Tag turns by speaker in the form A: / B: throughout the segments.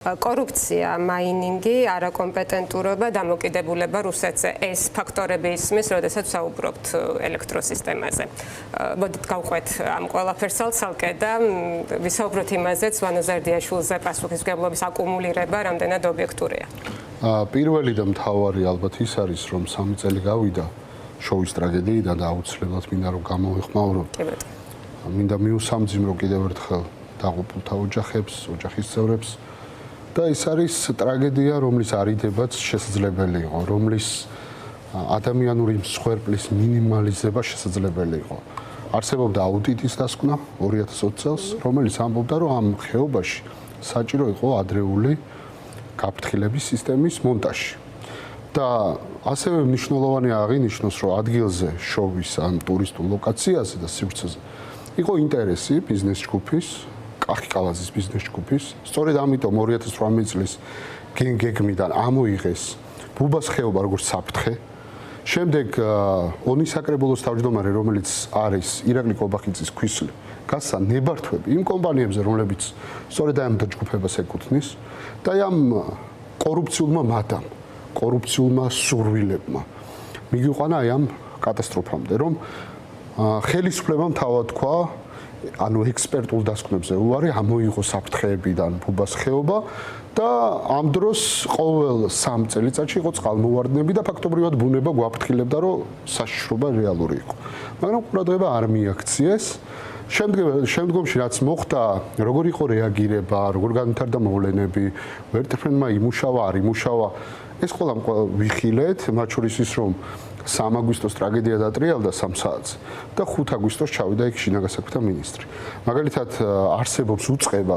A: Korupcija, მაინინგი, არაკომპეტენტურობა, დამოკიდებულება რუსეთზე ეს ფაქტორები ისმის, როდესაც საუბრობთ ელექტროსისტემაზე. მოდით გავყვეთ ამ ყველაფერს ცალკე და ვისაუბროთ იმაზეც, ვანო ზარდიაშვილზე პასუხისმგებლობის აკუმულირება რამდენად ობიექტურია.
B: პირველი და მთავარი ალბათ ის არის, რომ 3 წელი გავიდა შოუის ტრაგედიიდან და აუცილებლად მინდა რომ გამოვიხმაურო. მინდა მიუსამძიმრო კიდევ ერთხელ დაღუპულთა ოჯახებს, ოჯახის წევრებს. და ეს არის ტრაგედია, რომლის არიდებაც შესაძლებელი იყო, რომლის ადამიანური მსხვერპლის მინიმალიზება შესაძლებელი იყო. არსებობდა აუდიტის დასკვნა 2020 წელს, რომელიც ამბობდა, რომ ამ ხეობაში საჭირო იყო ადრეული გაფრთხილების სისტემის მონტაჟი. და ასევე მნიშვნელოვანი აღინიშნოს, რომ ადგილზე შოვის ან ტურისტულ ლოკაციაზე და სივრცეზე იყო ინტერესი ბიზნეს ჯგუფის კახიკალაძის ბიზნეს ჯგუფის. სწორედ ამიტომ 2018 წლის გეგმიდან ამოიღეს ბუბას ხეობა როგორც საფრთხე. შემდეგ ონის საკრებულოს თავმჯდომარე, რომელიც არის ირაკლი კობახიძის ქვისლი, გასცა ნებართვები იმ კომპანიებზე, რომლებიც სწორედ ამ ჯგუფებას ეკუთვნის და ამ კორუფციულმა მადამ, კორუფციულმა სურვილებმა მიგიყვანა ამ კატასტროფამდე, რომ ხელისუფლებამ თავად თქვა ანუ ექსპერტულ დასკვნებზე უარი ამოიღო საფრთხეებიდან ბუბას ხეობა და ამ დროს ყოველ 3 წელიწადში იყო წყალმოვარდნები და ფაქტობრივად ბუნება გვაფრთხილებდა, რომ საშიშრობა რეალური იყო. მაგრამ ყურადღება არ მიაქციეს. შემდგომში რაც მოხდა, როგორ იყო რეაგირება, როგორ განვითარდა მოვლენები, ვერტფრენმა იმუშავა, არ იმუშავა, ეს ყველა ვიხილეთ, მათ შორის ის რომ 3 აგვისტოს ტრაგედია დატრიალდა 3 საათს და 5 აგვისტოს ჩავიდა იქ შინაგან საქმეთა მინისტრი. მაგალითად, არსებობს უწყება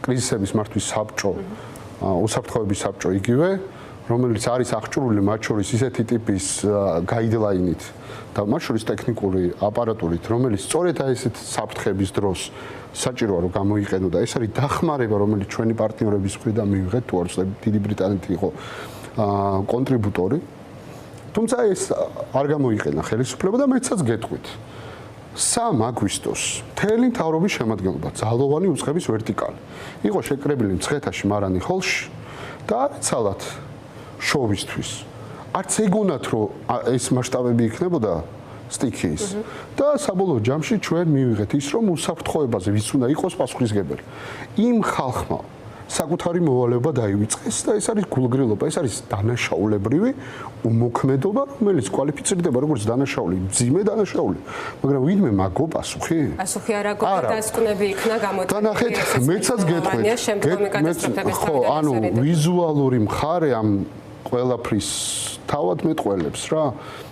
B: კრიზისების მართვის საბჭო, უსაფრთხოების საბჭო იგივე, რომელიც არის აღჭურვილი მათ შორის ისეთი ტიპის გაიდლაინით და მათ შორის ტექნიკური აპარატურით, რომელიც სწორედ ესეთ საფრთხების დროს საჭიროა რომ გამოიყენო და ეს არის დახმარება, რომელიც ჩვენი პარტნიორების მხრიდან მივიღეთ, თუ არ ვცდები, დიდი ბრიტანეთი იყო კონტრიბუტორი. თუმცა ეს არ გამოიყენა ხელისუფლება და მეცაც გეტყვით. 3 აგვისტოს მთელი მთავრობის შემადგენლობა, ძალოვანი უწყების ვერტიკალი, იყო შეკრებილი მცხეთაში მარანი ხოლში და არცალათ შოვისთვის. არც ეგონათ, რომ ეს მასშტაბები იქნებოდა სტიქიის და საბოლოო ჯამში ჩვენ მივიღეთ ის, რომ უსაფრთხოებაზე ვის უნდა იყოს პასუხისმგებელი. იმ ხალხმა საკუთარი მოვალეობა დაივიწყეს და ეს არის გულგრილობა, ეს არის დანაშაულებრივი უმოქმედობა, რომელიც კვალიფიცირდება როგორც დანაშაული, მძიმე დანაშაული, მაგრამ ვინმე მაგო პასუხი?
A: პასუხი არ აგონა დასკვნები იქნა გამოწვეული.
B: და ნახეთ, მეცაც გეტყვით. ხო, ანუ ვიზუალური მხარე ამ ყველაფრის თავად მეტყველებს რა.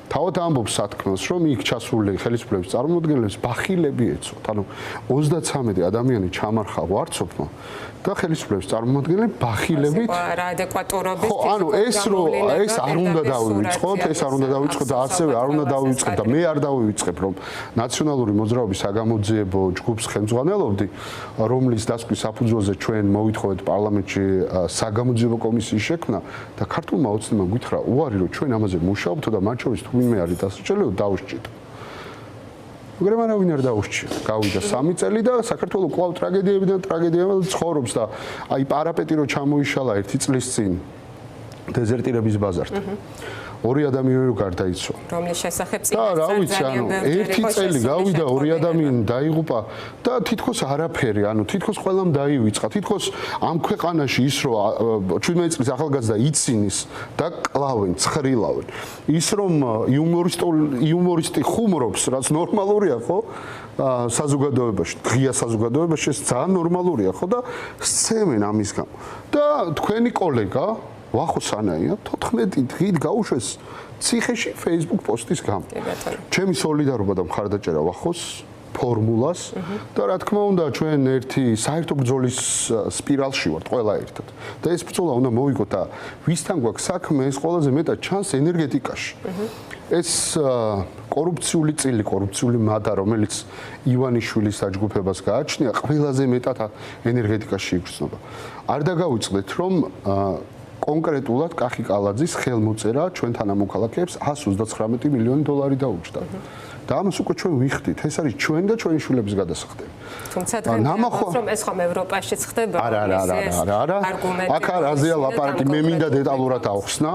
B: თავად ამბობს სათქმელს, რომ იქ ჩასული ხელისუფლების წარმომადგენლებს ბახილები ეცოთ. ანუ 33 ადამიანი ჩამარხა ვარცოფმა და ხელისუფლების წარმომადგენლები ბახილებით
A: რა ადეკვატურობის
B: ხო, ანუ ეს არ უნდა დავივიწყოთ, ეს არ უნდა დავიწყოთ და ასევე არ უნდა დავივიწყოთ და მე არ დავივიწყებ, რომ ნაციონალური მოძრაობის საგამოძიებო ჯგუფს ხელმძღვანელობდი, რომლის დასკვნის საფუძველზე ჩვენ მოვითხოვეთ პარლამენტში საგამოძიებო კომისიის შექმნა და ქართულმა ოცნებამ გითხრა, უარი რომ ჩვენ ამაზე მუშაობთ და მათ შორის ვინმე არის დასაჭერელი დაუსჭით. მაგრამ არავინ არ დაუსჭია. გავიდა 3 წელი და საქართველოს კვლავ ტრაგედიებიდან ტრაგედიებად ცხოვრობს და აი პარაპეტი რო ჩამოიშალა 1 წლის წინ დეზერტირების ბაზართან. 2 ადამიანი რო გარდაიცვალა.
A: რომლის შესახებ წინ
B: და რა ვიცი, ანუ 1 წელი გავიდა 2 ადამიანი დაიღუპა და თითქოს არაფერი, ანუ თითქოს ყველამ დაივიწყა. თითქოს ამ ქვეყანაში ის რო 17 წლის ახალგაზრდა იცინის და კლავენ, ცხრილავენ. ის რომ იუმორისტი ხუმრობს, რაც ნორმალურია, ხო? საზოგადოებაში, ღია საზოგადოებაში ეს ძალიან ნორმალურია, ხო? და სცემენ ამის გამო. და თქვენი კოლეგა ვახოსანაია 14 დღით გაუშვეს ციხეში Facebook პოსტის გამო. ჩემი სოლიდარობა და მხარდაჭერა ვახოს ფორმულას და რა თქმა უნდა ჩვენ ერთი საერთო ბრძოლის სპირალში ვართ ყველა ერთად. და ეს ბრძოლა უნდა მოვიგოთ და ვისთან გვაქვს საქმე, ეს ყველაზე მეტად ჩანს ენერგეტიკაში. ეს კორუფციული წილი, კორუფციული მადა, რომელიც ივანიშვილის საჯგუფებას გააჩნია, ყველაზე მეტად ენერგეტიკაში იგრძნობა. არ დაგავიწყდეთ, რომ კონკრეტულად კახიკალაძის ხელმოწერა ჩვენთან ამოქალაქეებს $139 მილიონი დაუჭდა. და ამას უკვე ჩვენ ვიხდით. ეს არის ჩვენ და ჩვენი შვილების გადასახდები.
A: თუმცა დღეს რომ ეს ხომ ევროპაშიც ხდება.
B: არა. აქ არაზეა ლაპარაკი, მე მინდა დეტალურად ავხსნა.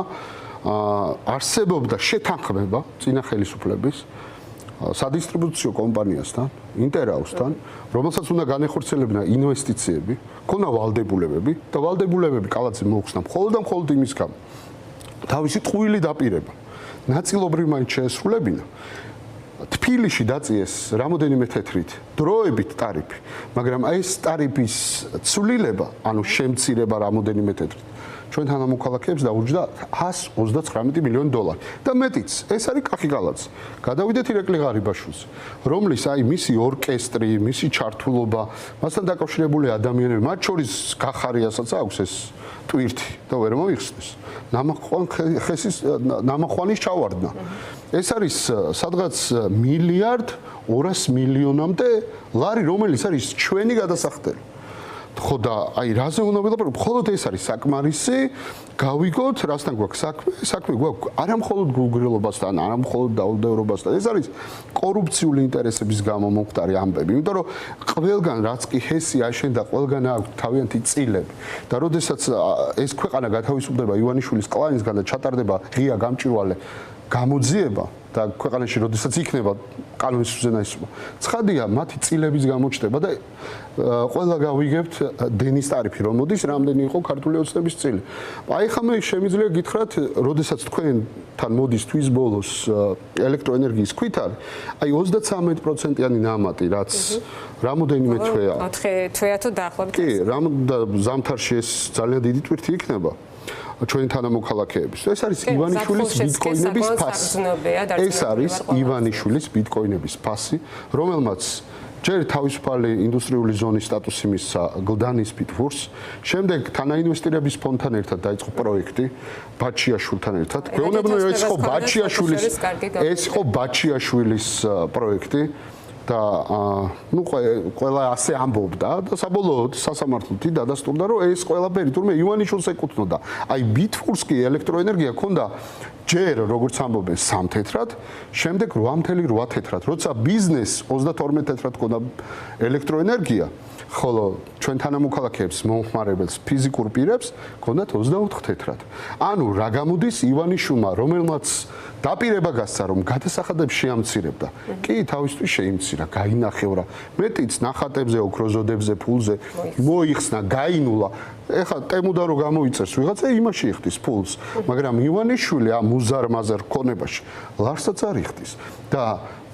B: არსებობდა შეთანხმება წინა ხელისუფლების სადისტრიბუციო კომპანიასთან, ინტერაუსთან, რომელსაც უნდა განეხორციელებინა ინვესტიციები, ქონა ვალდებულებები და ვალდებულებები კალათზე მოუხსნა მხოლოდ და მხოლოდ იმის გამო. თავისი ტყუილი დაპირება. ნაწილობრივ მაინც შეესრულებინა. თბილისში დაწიეს რამოდენიმე თეთრით დროებით ტარიფი, მაგრამ ეს ტარიფის ცვლილება, ანუ შემცირება რამოდენიმე თეთრით ჩვენ თანამოქალაქეებს დაურჯდა 129 მილიონი დოლარი და მეტიც. ეს არის კახიგალაც. გადავიდეთ ირაკლი ღარიბაშვილს, რომლის მისი ორკესტრი, მისი ჩართულობა, მასთან დაკავშირებული ადამიანები, მათ შორის გახარიასაც აქვს ეს ტვირთი და ვერ მოიხსნეს. ნამახვანის ჩავარდნა. ეს არის სადღაც 1.2 მილიარდამდე ლარი, რომელიც არის ჩვენი გადასახდელი. ხო და რაზე უნდა ვილაპარაკო? მხოლოდ ეს არის საკმარისი, გავიგოთ, რასთან გვაქვს საქმე გვაქვს არა მხოლოდ გულგრილობასთან, არა მხოლოდ დაუდევრობასთან. ეს არის კორუფციული ინტერესების გამო მომხდარი ამბები, იმიტომ რომ ყველგან რაც კი ჰესი აშენდა, ყველგან აქვს თავიანთი წილები. და როდესაც ეს ქვეყანა გათავისუფლდება ივანიშვილის კლანისგან და ჩატარდება ღია გამჭვირვალე გამოძიება და ქვეყანაში როდესაც იქნება კანონის უზენაესობა, ცხადია მათი წილების გამოჩნდება და ყველა გავიგებთ დენის ტარიფი რომ მოდის, რამდენი იყო ქართული ოცნების წილი. ხა მე შემიძლია გითხრათ, როდესაც თქვენთან მოდის თვის ბოლოს ელექტროენერგიის ქვითარი, 33%-იანი ნამატი, რაც რამოდენიმე თვეა.
A: 4 თვეა თუ დაახლოებით.
B: კი, ზამთარში ეს ძალიან დიდი ტვირთი იქნება. ჩვენი თანამოქალაქეების. ეს არის ივანიშვილის ბიტკოინების ფასი. ეს არის ივანიშვილის ბიტკოინების ფასი, რომელმაც ჯერ თავისუფალი ინდუსტრიული ზონის სტატუსი მისცა გლდანის ბიტფურს, შემდეგ თანაინვესტირების ფონდთან ერთად დაიწყო პროექტი ბაჩიაშვილთან ერთად. გვეუბნებიან, ეს იყო ბაჩიაშვილის პროექტი. და ყველა ასე ამბობდა და საბოლოოდ სასამართლოთი დადასტურდა, რომ ეს ყველაფერი თურმე ივანიშვილს ეკუთვნოდა. ბიტფურს კი ელექტროენერგია ჰქონდა ჯერ როგორც ამბობენ 3 თეთრად, შემდეგ 8.8 თეთრად. როცა ბიზნეს 32 თეთრად ჰქონდა ელექტროენერგია, ხოლო ჩვენ თანამოქალაქეებს მომხმარებელს ფიზიკურ პირებს ჰქონდათ 24 თეთრად. ანუ რა გამოდის ივანიშვილმა, რომელმაც დაპირება გასცა, რომ გადასახადებს შეამცირებდა. კი, თავისთვის შეიმცირა, გაინახევრა. მეტიც ნახატებზე, ოქროზოდებზე, ფულზე მოიხსნა, გაინულა. ეხლა ტემუდა რო გამოიწერს ვიღაცა, იმაში იხდის ფულს. მაგრამ ივანიშვილი ამ მუზარ-მაზარ ქონებაში ლარსაც არ იხდის. და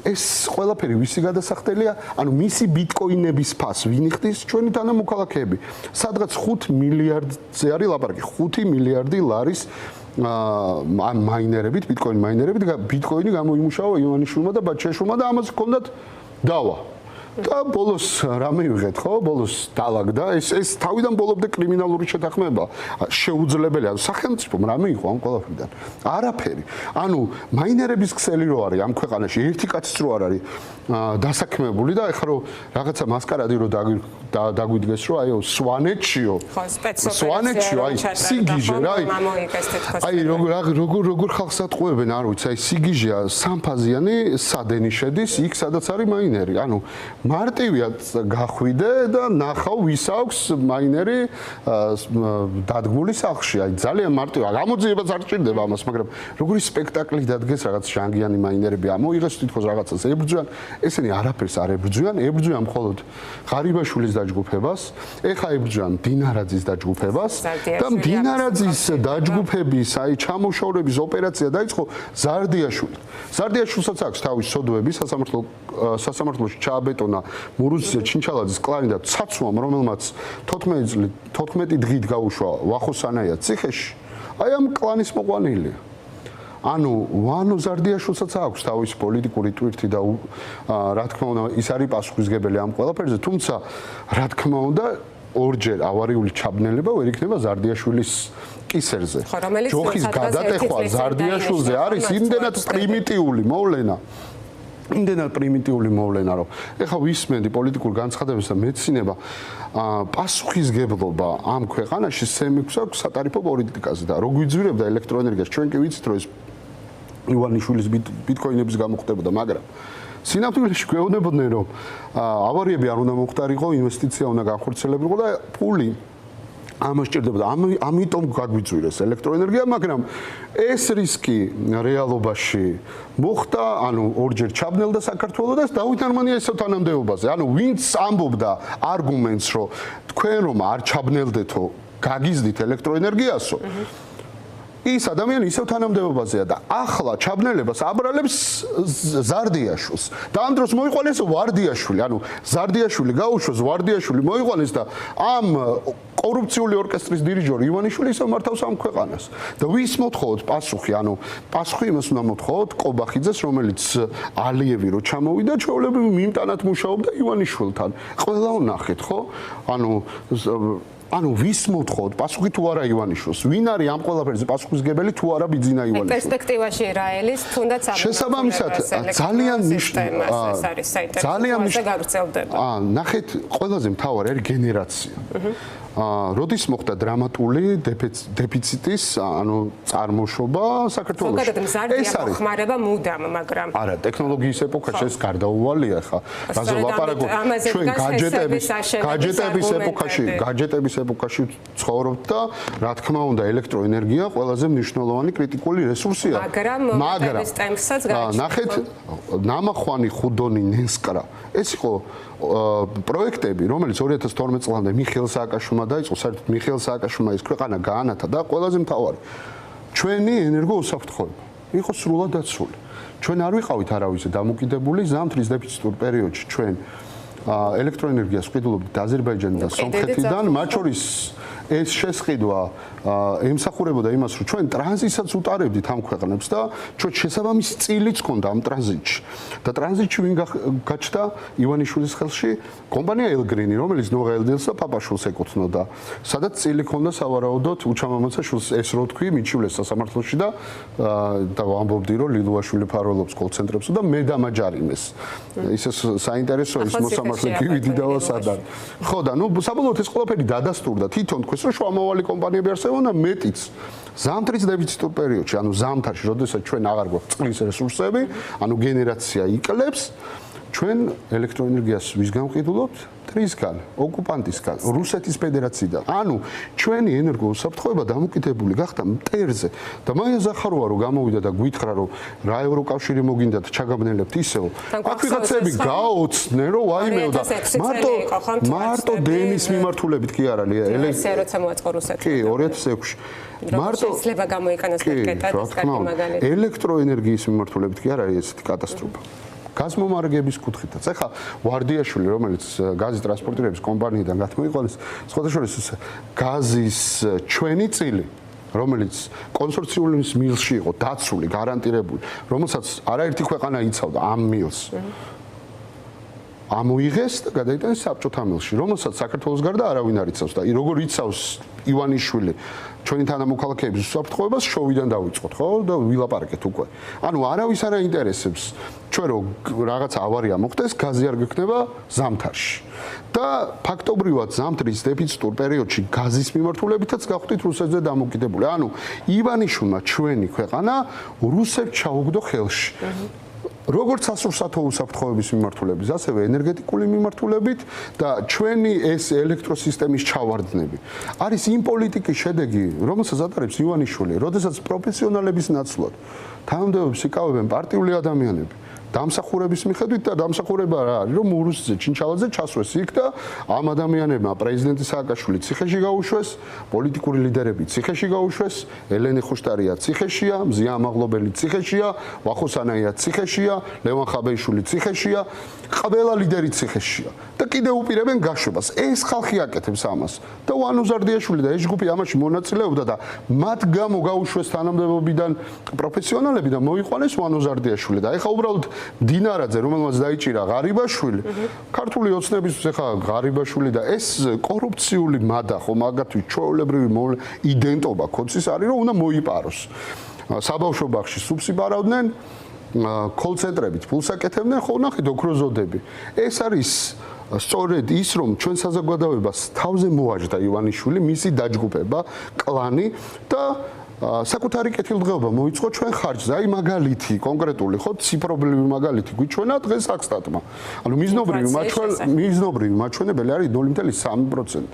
B: ეს ყველაფერი ვისი გადასახდელია? ანუ მისი ბიტკოინების ფას ვინ იხდის? ჩვენი თანამოქალაქეები. სადღაც 5 მილიარდზე არის ლაპარაკი, 5 მილიარდი ლარის ამ მაინერებით, ბიტკოინ მაინერებით, ბიტკოინი გამოიმუშავა ივანიშვილმა და ბაჩიაშვილმა და ამას ჰქონდათ დავა. და ბოლოს რა მივიღეთ, ხო? ბოლოს დაალაგდა. ეს თავიდან ბოლომდე კრიმინალური შეთანხმება შეუძლებელია. სახელმწიფომ რა მიიღო ამ ყველაფრიდან? არაფერი. ანუ მაინერების ქსელი რო არის ამ ქვეყანაში, ერთი კაციც რო არ არის დასაქმებული და ეხლა რო რაღაცა მასკარადი რო დაგვიდგეს, რომ სვანეთშიო. სვანეთშიო, სიგიჟე რა. როგორ ხალხს ატყუებენ, არ ვიცი, სიგიჟეა სამფაზიანი სადენი შედის იქ, სადაც არის მაინერი. ანუ მარტივია გახვიდე და ნახავ ვის აქვს მაინერი დადგმული სახლში. ძალიან მარტივია. გამოძიებაც არ ჭირდება ამას, მაგრამ როგორი სპექტაკლი დადგეს რაღაც ჟანგიანი მაინერები ამოიღეს თითქოს რაღაცას ებრძვიან. ესენი არაფერს არ ებრძვიან, ებრძვიან მხოლოდ ღარიბაშვილის დაჯგუფებას, ეხა ებრძვიან დინარაძის დაჯგუფებას და დინარაძის დაჯგუფების ჩამოშორების ოპერაცია დაიწყო ზარდიაშვილით. ზარდიაშვილსაც აქვს თავის სოდოები, სასამართლოში ჩააბეტონა მურუცია ჩინჩალაძის კლანი და ცაცვამ, რომელმაც 14 დღით გაუშვა ვახოსანაია ციხეში, ამ კლანის მოყვანილია. ანუ ვანო ზარდიაშვილსაც აქვს თავისი პოლიტიკური ტვირთი და რა თქმა უნდა ის არის პასუხისმგებელი ამ ყველაფერზე, თუმცა რა თქმა უნდა ორჯერ ავარიული ჩაბნელება ვერ იქნება ზარდიაშვილის კისერზე. ჯოხის გადატეხვა ზარდიაშვილზე არის იმდენად პრიმიტიული მოვლენა. იმდენად პრიმიტიული მოვლენა, რომ ეხლა ვისმენდი პოლიტიკურ განცხადებებს და მეცინება პასუხისმგებლობა ამ ქვეყანაში სემიქვს აქვს სატარიფო პოლიტიკაზე და რო გვიძვირებდა ელექტროენერგიას, ჩვენ კი ვიცით, რომ ეს ივანიშვილის ბიტკოინების გამო ხდებოდა, მაგრამ სინამდვილეში გვეუბნებოდნენ, რომ ავარიები არ უნდა მოხდარიყო, ინვესტიცია უნდა განხორციელებულიყო და ფული ამას ჭირდებოდა. ამიტომ გაგვიწვირეს ელექტროენერგია, მაგრამ ეს რისკი რეალობაში მოხდა, ანუ ორჯერ ჩაბნელდა საქართველოს და დავით არმანია ისევ თანამდებობაზე. ანუ ვინც ამბობდა არგუმენტს, რომ თქვენ რომ არ ჩაბნელდეთო, გაგიზდით ელექტროენერგიასო, ის ადამიანი ისევ თანამდებობაზეა და ახლა ჩაბნელებას აბრალებს ზარდიაშვილს. და ამ დროს მოიყვანეს ვარდიაშვილი, ანუ ზარდიაშვილი გაუშვეს, ვარდიაშვილი მოიყვანეს და ამ კორუფციული ორკესტრის დირიჟორი ივანიშვილი ისევ მართავს ამ ქვეყანას. და ვის მოთხოვოთ პასუხი? ანუ პასუხი იმას უნდა მოთხოვოთ კობახიძეს, რომელიც ალიევი რო ჩამოვიდა, ჩვეულებრივ მიმტანად მუშაობდა ივანიშვილთან. ყველა უნახეთ, ხო? ანუ ვის მოთხოვოთ პასუხი თუ არა ივანიშვილს? ვინ არის ამ ყველაფერზე პასუხისგებელი თუ არა ბიძინა ივანიშვილი?
A: პერსპექტივაში რა ელის თუნდაც
B: შესაბამისად ძალიან
A: გავრცელდება.
B: ნახეთ, ყველაზე მთავარი არის გენერაცია. როდის მოხდა დრამატული დეფიციტის, ანუ წარმოშობა საქართველოში?
A: ზოგადად მზარდია მოხმარება მუდამ, მაგრამ
B: არა, ტექნოლოგიის ეპოქაში ეს გარდაუვალია ხა. რაზე ვლაპარაკობ? ჩვენ გაჯეტების ეპოქაში ცხოვრობთ და რა თქმა უნდა, ელექტროენერგია ყველაზე მნიშვნელოვანი კრიტიკული რესურსია.
A: მაგრამ ტემპსაც გააჩნია.
B: ნახეთ, ნამახვანი ხუდონი ნენსკრა. ეს იყო პროექტები, რომელიც 2012 წლამდე მიხეილ სააკაშვილმა დაიწყო, საერთოდ მიხეილ სააკაშვილმა ეს ქვეყანა გაანათა და ყველაზე მთავარი ჩვენი ენერგოუსაფრთხოება იყო სრულად დაცული. ჩვენ არ ვიყავით არავის დამოკიდებული ზამთრის დეფიციტურ პერიოდში ჩვენ ელექტროენერგიას ვყიდულობთ აზერბაიჯანიდან და სომხეთიდან, მათ შორის ეს შესყიდვა ემსახურებოდა იმას, რომ ჩვენ ტრანზიტსაც უტარებდით ამ ქვეყნებს და ჩვენ შესაბამისი წილიც ჰქონდა ამ ტრანზიტში. და ტრანზიტში ვინ გაჩნდა ივანიშვილის ხელში? კომპანია ელგრინი, რომელიც ნოღა ელდელს და პაპაშვილს ეკუთვნოდა. სადაც წილი ჰქონდა სავარაუდოდ უჩამამოცა შვილს ეს რო თქვი, მიჩივლეს სასამართლოში და ვამბობდი, რომ ლილუაშვილი ფარველობს კოლცენტრებსო და მე დამაჯარიმეს. ისე საინტერესო ის მოსამართლე გივიდი და სადარ. ხო და ნუ საბოლოოდ ეს ყველაფერი დადასტურდა. თვითონ თქვენს რომ შუამავალი კომპანიები არსებობენ და მეტიც ზამთრის დეფიციტურ პერიოდში, ანუ ზამთარში, როდესაც ჩვენ აღარ გვაქვს წყლის რესურსები, ანუ გენერაცია იკლებს, ჩვენ ელექტროენერგიას ვისგან ვყიდულობთ? მტვრისგან, ოკუპანტისგან, რუსეთის ფედერაციიდან. ანუ ჩვენი ენერგოუსაფრთხოება დამოკიდებული გახდა მტერზე. და მაია ზახაროვა რო გამოვიდა და გვითხრა რომ რა ევროკავშირი მოგინდათ ჩაგაბნელებთ ისევ. აქ ვიღაცები გაოცდნენ რომ ვაიმეო და მარტო დენის მიმართულებით კი არა
A: ესე როცა მოაწყო რუსეთს.
B: კი 2006-ში.
A: მარტო შეიძლება გამოიყენოს კეთად ეს კარგი მაგალითი.
B: ელექტროენერგიის მიმართულებით კი არ არის ესეთი კატასტროფა. გაზმომარაგების კუთხითაც. ახლა ვარდიაშვილი, რომელიც გაზის ტრანსპორტირების კომპანიიდან გათმოიყვანეს, სხვადასხვა გაზის ჩვენი წილი, რომელიც კონსორციუმის მილში იყო დაცული, გარანტირებული, რომელსაც არაერთი ქვეყანა იცავდა ამ მილს. ამოიღეს და გადაიტანეს საბჭოთა მილში, რომელსაც საქართველოს გარდა არავინ არ იცავს და როგორ იცავს ივანიშვილი ჩვენი თანამოქალაქეების უსაფრთხოებას შოვიდან დავიწყოთ, ხო? და ვილაპარაკეთ უკვე. ანუ არავის არ აინტერესებს ჩვენ რომ რაღაცა ავარია მოხდეს, გაზი არ გექნება ზამთარში. და ფაქტობრივად ზამთრის დეფიციტურ პერიოდში გაზის მიმართულებითაც გავხდით რუსეთზე დამოკიდებული. ანუ ივანიშვილმა ჩვენი ქვეყანა რუსებს ჩაუგდო ხელში. როგორც სასურსათო უსაფრთხოების მიმართულებით, ასევე ენერგეტიკული მიმართულებით და ჩვენი ეს ელექტროსისტემის ჩავარდნები არის იმ პოლიტიკის შედეგი, რომელსაც ატარებს ივანიშვილი, როდესაც პროფესიონალების ნაცვლად თანამდებობებს იკავებენ პარტიული ადამიანები. დამსახურების მიხედვით და დამსახურება რა არის, რომ ურუსზე ჩინჩალაძე ჩასვეს იქ და ამ ადამიანებმა პრეზიდენტი სააკაშვილი ციხეში გაუშვეს, პოლიტიკური ლიდერები ციხეში გაუშვეს, ელენე ხუშტარია ციხეშია, მზია ამაღლობელი ციხეშია, ვახოსანაია ციხეშია, ლევან ხაბეიშვილი ციხეშია, ყველა ლიდერი ციხეშია და კიდევ უპირებენ გაშვებას. ეს ხალხი აკეთებს ამას და ვანუზარდიაშვილი და ეს ჯგუფი ამაში მონაწილეობდა და მათ გამო გაუშვეს თანამდებობიდან პროფესიონალები და მოიყვანეს ვანუზარდიაშვილი და ეხა უბრალოდ დინარაძე, რომელმაც დაიჭირა ღარიბაშვილი, ქართული ოცნებისთვის ეხა ღარიბაშვილი და ეს კორუფციული მადა ხო მაგათი ჩვეულებრივი იდენტობა კოცის არის, რომ უნდა მოიპაროს. საბავშვო ბაღში სუბს იპარავდნენ, კოლცენტრებით ფულს აკეთებდნენ, ხო ნახეთ ოქროზოდები. ეს არის სწორედ ის, რომ ჩვენ საზოგადოებას თავზე მოაჯდა ივანიშვილი, მისი დაჯგუფება, კლანი და საკუთარი კეთილდღეობა მოიწყო ჩვენ ხარჯზე. აი მაგალითი კონკრეტული ხო ციფრობრივი მაგალითი გვიჩვენა დღეს აკსტატმა. ანუ მიზნობრივი მაჩვენებელი არის 0.3%.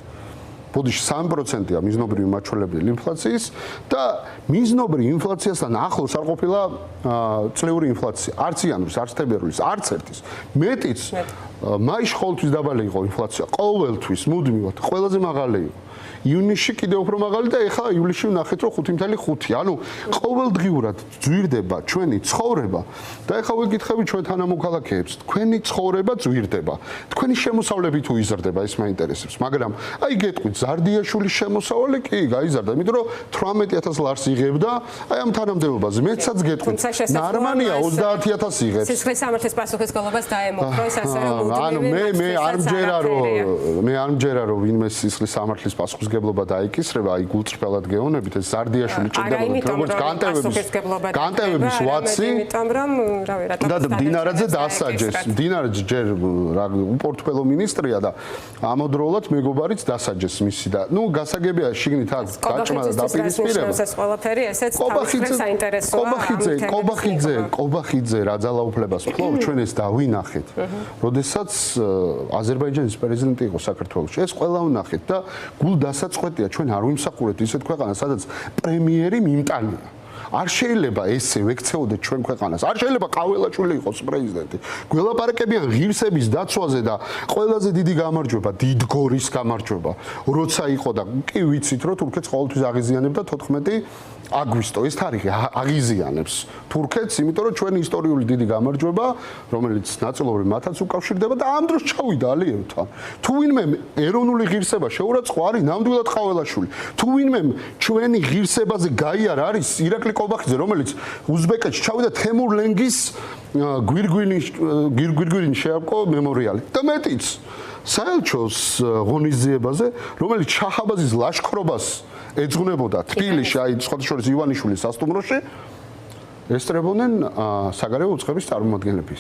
B: ბოდიში 3%-ია მიზნობრივი მაჩვენებელი ინფლაციის და მიზნობრივი ინფლაციასთან ახლოს არ ყოფილა წლიური ინფლაცია. არც იანვრის, არც თებერვლის, არც ერთის. მეტიც მაისში ყოველთვის დაბალი იყო ინფლაცია. ყოველთვის მუდმივად ყველაზე მაღალი იყო. ივნისში კიდევ უფრო მაღალი და ეხლა ივლისში ვნახეთ რომ 5.5. ანუ ყოველდღიურად ძვირდება ჩვენი ცხოვრება და ეხლა ვიკითხები ჩვენ თანამოქალაქეებს, თქვენი ცხოვრება ძვირდება. თქვენი შემოსავლები თუ იზრდება, ეს მაინტერესებს, მაგრამ აი გეტყვით ზარდიაშვილის შემოსავალი კი გაიზარდა, იმიტომ რომ 18,000 ლარს იღებდა, აი ამ თანამდებობაზე. მეცაც გეტყვით, ნარმანია 30,000 იღებს.
A: სისხლის სამართლის პასუხისმგებლობას დაემუქროს, ასე რომ
B: ანუ მე არ მჯერა რომ ვინმე სისხლის სამართლის პასუხისმგებლობა დაიკისრება, აი გულწრფელად გეონებით ეს ზარდიაშვილი ჭირდებოდა როგორც განტევების ვაცი,
A: იმიტომ რომ რავი რატომ
B: და დინარაძე დასაჯეს. დინარაძე ჯერ უპორტფელო მინისტრია და ამავდროულად მეგობარიც დასაჯეს მისი და ნუ გასაგებია შიგნით აქ გაჭმა და დაპირისპირება.
A: ეს ყველაფერი ესეც თავის საინტერესოა.
B: კობახიძე რა ძალაუფლებას ფლობს ჩვენ ეს დავინახეთ. როდესაც აზერბაიჯანის პრეზიდენტი იყო საქართველოში. ეს ყველა ვნახეთ და გულდასაწყვეტია ჩვენ არ ვიმსახურეთ ისეთ ქვეყანას, სადაც პრემიერი მიმტანია. არ შეიძლება ესე ვექცეოდეთ ჩვენ ქვეყანას. არ შეიძლება ყაველაშვილი იყოს პრეზიდენტი. გველაპარაკებიან ღირსების დაცვაზე და ყველაზე დიდი გამარჯვება, დიდგორის გამარჯვება, როცა იყო და კი ვიცით რომ თურქეთს ყოველთვის აღიზიანებდა 14 აგვისტო. ეს თარიღი აღიზიანებს თურქეთს, იმიტომ რომ ჩვენი ისტორიული დიდი გამარჯვება, რომელიც ნაწილობრივ მათაც უკავშირდება და ამ დროს ჩავიდა ალიევთან. თუ ვინმე ეროვნული ღირსება შეურაცხყოფა არის ნამდვილად ყაველაშვილი. თუ ვინმე ჩვენი ღირსებაზე გაიარა არის ირაკლი კობახიძე, რომელიც უზბეკეთში ჩავიდა თემურ ლენგის გვირგვინი შეაპყო მემორიალი. და მეტიც საელჩოს ღონისძიებაზე, რომელიც შაჰაბაზის ლაშქრობას ეძღვნებოდა თბილისში, აი სხვათა შორის ივანიშვილის სასტუმროში, ესწრებოდნენ საგარეო უწყების წარმომადგენლების.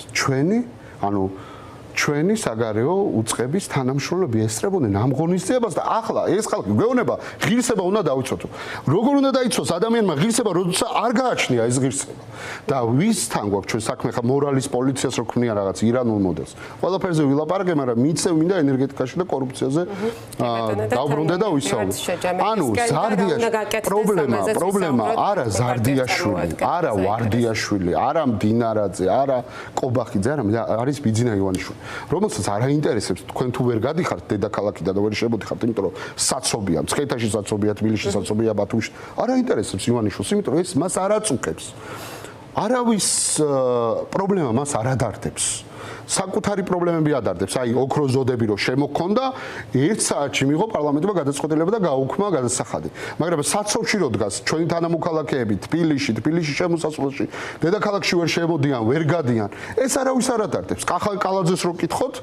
B: ჩვენი საგარეო უწყების თანამშრომლები ესწრებოდნენ ამ ღონისძიებას და ახლა ეს ხალხი გვეუბნება ღირსება უნდა დაიცვათ. როგორ უნდა დაიცვას ადამიანმა ღირსება, როცა არ გააჩნია ეს ღირსება. და ვისთან გვაქვს ჩვენ საქმე ხა მორალის პოლიციას რო ქმნიან რაღაც ირანულ მოდელს. ყველაფერზე ვილაპარაკე, მაგრამ მიცევ მინდა ენერგეტიკაში და კორუფციაზე დავბრუნდე და ვისაუბრე. ანუ პრობლემა არა ზარდიაშვილი, არა ვარდიაშვილი, არა მდინარაძე, არა კობახიძე, არის ბიძინა ივანიშვილი. რომელსაც არ აინტერესებს თქვენ თუ ვერ გადიხართ დედაქალაქიდან და ვერ შემოდიხართ, იმიტომ რომ საცობია, მცხეთაში საცობია, თბილისში საცობია, ბათუმში. არ აინტერესებს ივანიშვილს, იმიტომ რომ ეს მას არ აწუხებს. არავის პრობლემა მას არ ადარდებს. საკუთარი პრობლემები ადარდებს. აი, ოქროზოდები რო შემოქონდა, 1 საათში მიიღო პარლამენტმა გადაწყვეტილება და გაუქმა გადასახადი. მაგრამ საცობში რო დგას ჩვენი თანამოქალაქეები თბილისში შემოსასვლელში, დედაქალაქში ვერ შემოდიან, ვერ გადიან. ეს არავის არ ადარდებს. კახალაძეს რო კითხოთ,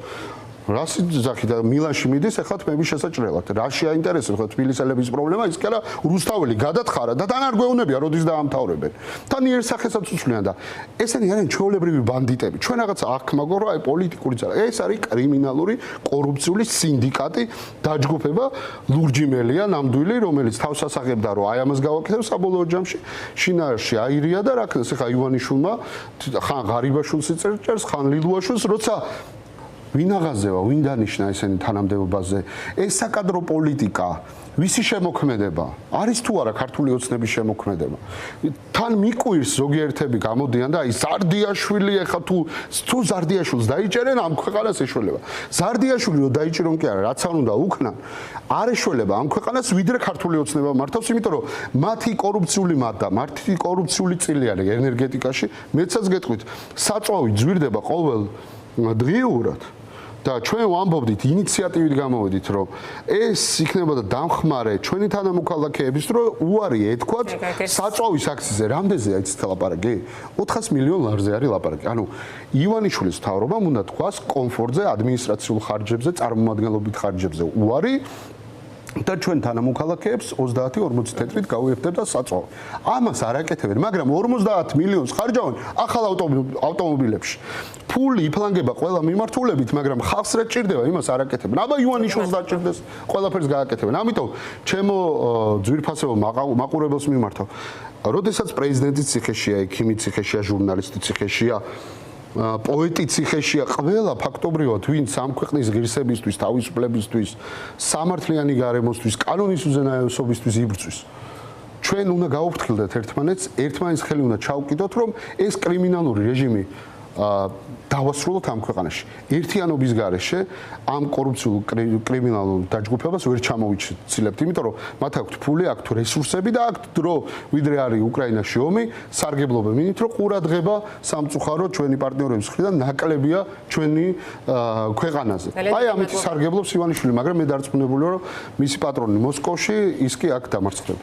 B: რას იძახი და მილანში მიდის ახლა თმების შესაჭრელად. რაში აინტერესებს ხო თბილისელების პრობლემა, ის კი არა რუსთაველი გადათხარა და თან არ გვეუბნებია როდის დაამთავრებენ. თან იერსახესაც უცვლიან და ესენი არიან ჩვეულებრივი ბანდიტები. ჩვენ რაღაც აქ მაგორო აი პოლიტიკური ძალა. ეს არის კრიმინალური კორუფციული სინდიკატი, დაჯგუფება ლურჯიმელია ნამდვილი, რომელიც თავს ასახებდა რომ აი ამას გავაკეთებ საბოლოო ჯამში. შინაარსში აირია და რა ქნეს ახლა ივანიშვილმა ხან ღარიბაშვილს იწერს, ხან ლილუაშვილს, როცა ვინ აღაზევა, ვინ დანიშნა ესენი თანამდებობაზე? ეს საკადრო პოლიტიკა, ვისი შემოქმედება? არის თუ არა ქართული ოცნების შემოქმედება? თან მიკვირს ზოგიერთები გამოდიან და აი ზარდიაშვილი ახლა თუ ზარდიაშვილს დაიჭერენ ამ ქვეყანას ეშველება. ზარდიაშვილი რო დაიჭირონ კი არა, რაც არ უნდა უქნან, არ ეშველება ამ ქვეყანას ვიდრე ქართული ოცნება მართავს, იმიტომ რომ მათი კორუფციული მადდა, მათი კორუფციული წილი არის ენერგეტიკაში. მეცაც გეტყვით, საწვავი ძვირდება ყოველ დღიურად. და ჩვენ ვამბობდით, ინიციატივით გამოვედით, რომ ეს იქნებოდა დამხმარე ჩვენი თანამოქალაქეების, რომ უარი ეთქვათ საწვავის აქციზე. რამდენზეა იცით ლაპარაკი? 400 მილიონ ლარზე არის ლაპარაკი. ანუ ივანიშვილის მთავრობამ უნდა თქვას კომფორტზე, ადმინისტრაციულ ხარჯებზე, წარმომადგენლობით ხარჯებზე უარი და ჩვენ თანამოქალაქეებს 30-40 თეთრით გავუერთებდა საწვავი. ამას არ აკეთებენ, მაგრამ 50 მილიონს ხარჯავენ ახალ ავტომობილებში. ფული იფლანგება ყველა მიმართულებით, მაგრამ ხალხს რა ჭირდება, იმას არ აკეთებენ. აბა ივანიშვილს დაჭირდეს, ყველაფერს გააკეთებენ. ამიტომ ჩემო ძვირფასებო მაყურებელს მიმართავ. როდესაც პრეზიდენტის ციხეშია, ექიმის ციხეშია, ჟურნალისტის ციხეშია, პოეტი ციხეშია, ყველა ფაქტობრივად ვინც ამ ქვეყნის ღირსებისთვის, თავისუფლებისთვის, სამართლიანი გარემოსთვის, კანონის უზენაესობისთვის იბრძვის. ჩვენ უნდა გავუფრთხილდეთ ერთმანეთს ხელი უნდა ჩაუკიდოთ, რომ ეს კრიმინალური რეჟიმი დავასრულოთ ამ ქვეყანაში. ერთიანობის გარეშე ამ კორუფციულ კრიმინალურ დაჯგუფებას ვერ ჩამოვიცილებთ, იმიტომ რომ მათ აქვთ ფული, აქვთ რესურსები და აქვთ დრო, ვიდრე არის უკრაინაში ომი, სარგებლობენ იმით, რომ ყურადღება სამწუხაროდ ჩვენი პარტნიორების მხრიდან ნაკლებია ჩვენი ქვეყანაზე. აი ამით სარგებლობს ივანიშვილი, მაგრამ მე დარწმუნებული ვარ, რომ მისი პატრონი მოსკოვში, ის კი აქ დამარცხდება.